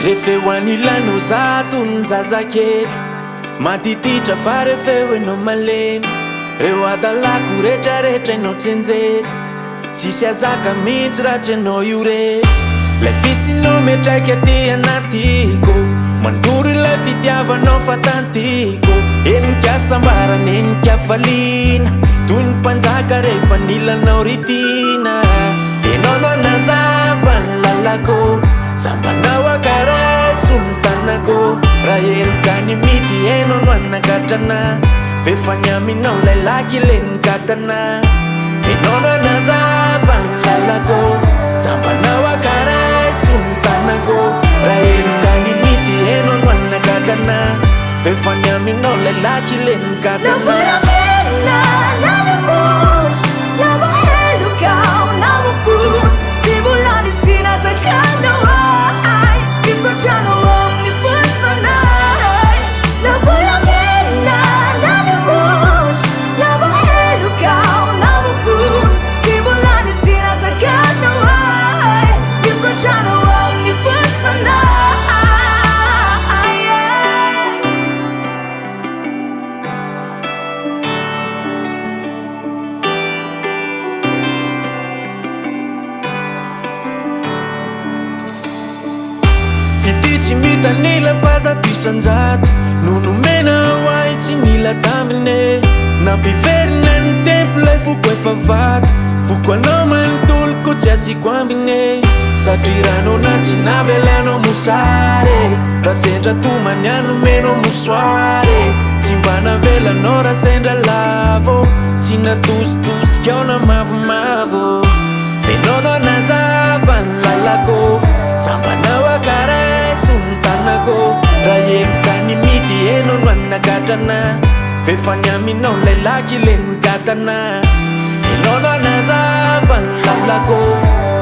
refehoanilano zatony zazakely matititra fa refeo enao malemy reo adalako retraretra enao tsenjery tsisy azaka mihitsy raha tsy anao io re lay fisinao metraika aty anatiko mandory ilay fitiavanao fatantiko enikasambarany enikafalina toy ny mpanjaka rehefa nilanao ritina enao no nazava ny lalako sambanao akareso ny tanako raha elokany mity enao no anakatrana vefany aminao lay laky le nikatana enao no nazava ny lalako sambanao akareso ny tanako raha elokany mity enao no anakatrana vefany aminao lay laky le nikatana tsy mitanila fa zato isanjato nonomena hoay tsy mila tamine nampiverina ny tempo lay foko efa vato foko anao manontoloko tsy asiko ambine satria ranao na tsy navelanao mosare raha sendra tomany anomenao mosoare tsy mba navelanao raha sendra lavo tsy natositosika ao na mavomavo venao no nazava ny lalako sambanao akareso ny tanako raha elokany mity enao no anakatrana vefany aminao lay laky le nikatana enao no nazava ny lalako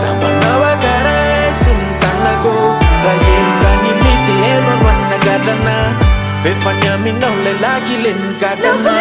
sambanao akareso ny tanako raha elokany mity enao no anakatrana vefany aminao lay laky le nikatana